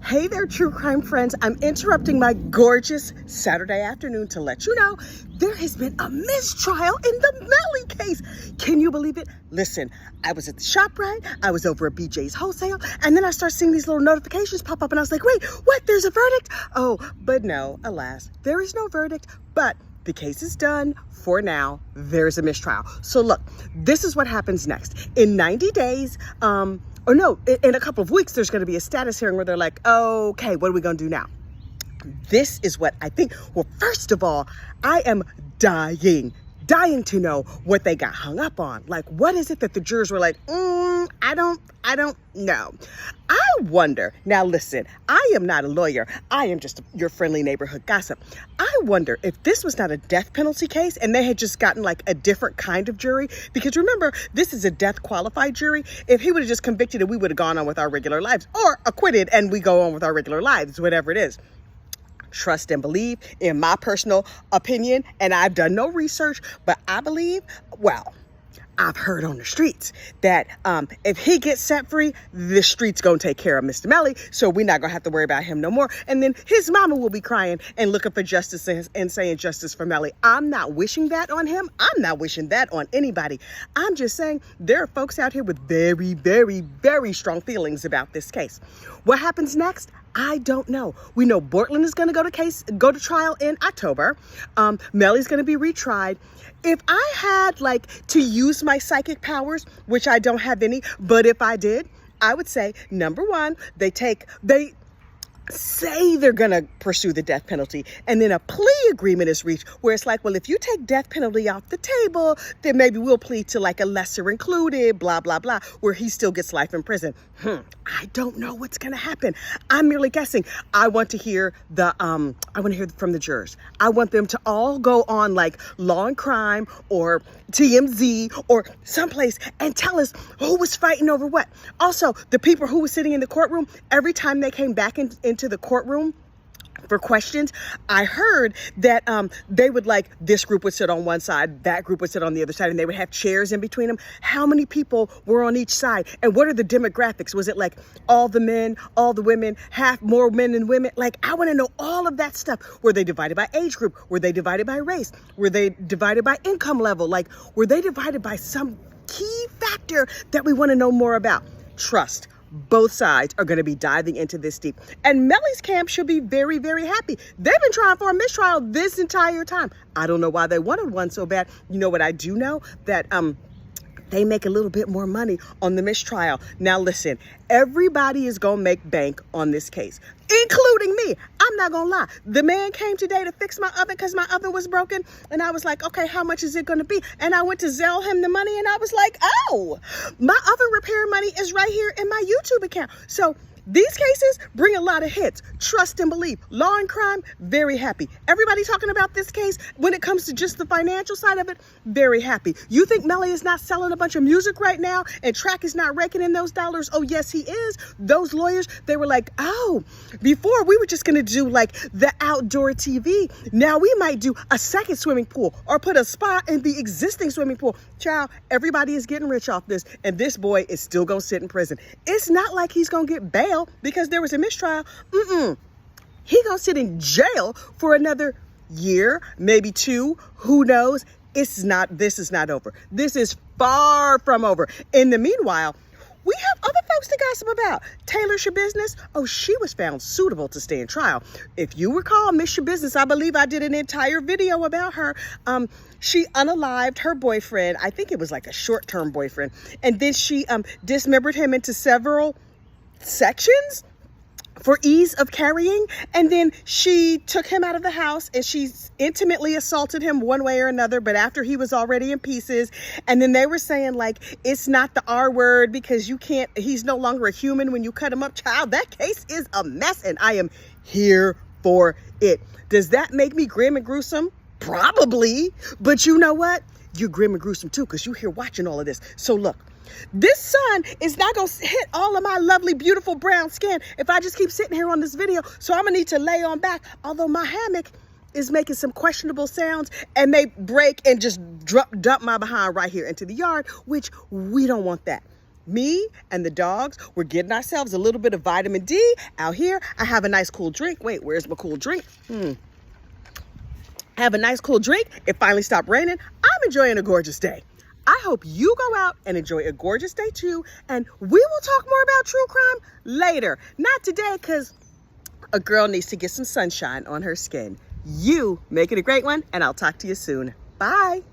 Hey there, true crime friends. I'm interrupting my gorgeous Saturday afternoon to let you know there has been a mistrial in the Melly case. Can you believe it? Listen, I was at the shop, right? I was over at BJ's Wholesale, and then I start seeing these little notifications pop up, and I was like, wait, what? There's a verdict? Oh, but no, alas, there is no verdict, but the case is done for now. There's a mistrial. So look, this is what happens next. In 90 days, in a couple of weeks, there's going to be a status hearing where they're like, okay, what are we going to do now? This is what I think. Well, first of all, I am dying to know what they got hung up on. Like, what is it that the jurors were like, I don't know. I wonder, now listen, I am not a lawyer. I am just your friendly neighborhood gossip. I wonder if this was not a death penalty case and they had just gotten like a different kind of jury, because remember, this is a death qualified jury. If he would have just convicted and we would have gone on with our regular lives, or acquitted and we go on with our regular lives, whatever it is. Trust and believe, in my personal opinion, and I've done no research, but I believe, well, I've heard on the streets that if he gets set free, the street's gonna take care of Mr. Melly, so we're not gonna have to worry about him no more. And then his mama will be crying and looking for justice and saying justice for Melly. I'm not wishing that on him. I'm not wishing that on anybody. I'm just saying there are folks out here with very, very, very strong feelings about this case. What happens next? I don't know. We know Bortland is going to go to trial in October. Melly's going to be retried. If I had to use my psychic powers, which I don't have any, but if I did, I would say, number one, they say they're going to pursue the death penalty, and then a plea agreement is reached where it's like, well, if you take death penalty off the table, then maybe we'll plead to a lesser included, blah, blah, blah, where he still gets life in prison. I don't know what's going to happen. I'm merely guessing. I want to hear from the jurors. I want them to all go on Law and Crime or TMZ or someplace and tell us who was fighting over what. Also, the people who were sitting in the courtroom, every time they came back into the courtroom for questions, I heard that they would this group would sit on one side, that group would sit on the other side, and they would have chairs in between them. How many people were on each side? And what are the demographics? Was it all the men, all the women, half more men than women? I want to know all of that stuff. Were they divided by age group? Were they divided by race? Were they divided by income level? Were they divided by some key factor that we want to know more about? Trust. Both sides are going to be diving into this deep. And Melly's camp should be very, very happy. They've been trying for a mistrial this entire time. I don't know why they wanted one so bad. You know what I do know? That they make a little bit more money on the mistrial. Now listen, everybody is going to make bank on this case, including me. I'm not going to lie. The man came today to fix my oven because my oven was broken. And I was like, okay, how much is it going to be? And I went to Zelle him the money and I was like, oh, my oven repair money is right here in my YouTube account. So these cases bring a lot of hits. Trust and believe. Law and Crime, very happy. Everybody talking about this case when it comes to just the financial side of it, very happy. You think Melly is not selling a bunch of music right now and Track is not raking in those dollars? Oh, yes, he is. Those lawyers, they were like, oh, before we were just going to do the outdoor TV. Now we might do a second swimming pool or put a spa in the existing swimming pool. Child, everybody is getting rich off this, and this boy is still going to sit in prison. It's not like he's going to get bail because there was a mistrial. He gonna sit in jail for another year, maybe two, who knows? This is not over. This is far from over. In the meanwhile, we have other folks to gossip about. Taylor Business, oh, she was found suitable to stand trial. If you recall, Miss Business, I believe I did an entire video about her. She unalived her boyfriend. I think it was a short-term boyfriend. And then she dismembered him into several sections for ease of carrying, and then she took him out of the house and she intimately assaulted him one way or another, but after he was already in pieces. And then they were saying it's not the R word because he's no longer a human when you cut him up. Child, that case is a mess and I am here for it. Does that make me grim and gruesome? Probably, but you know what? You're grim and gruesome too because you're here watching all of this. So look, this sun is not going to hit all of my lovely, beautiful brown skin if I just keep sitting here on this video. So I'm going to need to lay on back, although my hammock is making some questionable sounds and may break and just dump my behind right here into the yard, which we don't want that. Me and the dogs, we're getting ourselves a little bit of vitamin D out here. I have a nice cool drink. Wait, where's my cool drink? Have a nice cool drink. It finally stopped raining. I'm enjoying a gorgeous day. I hope you go out and enjoy a gorgeous day too. And we will talk more about true crime later. Not today, because a girl needs to get some sunshine on her skin. You make it a great one, and I'll talk to you soon. Bye.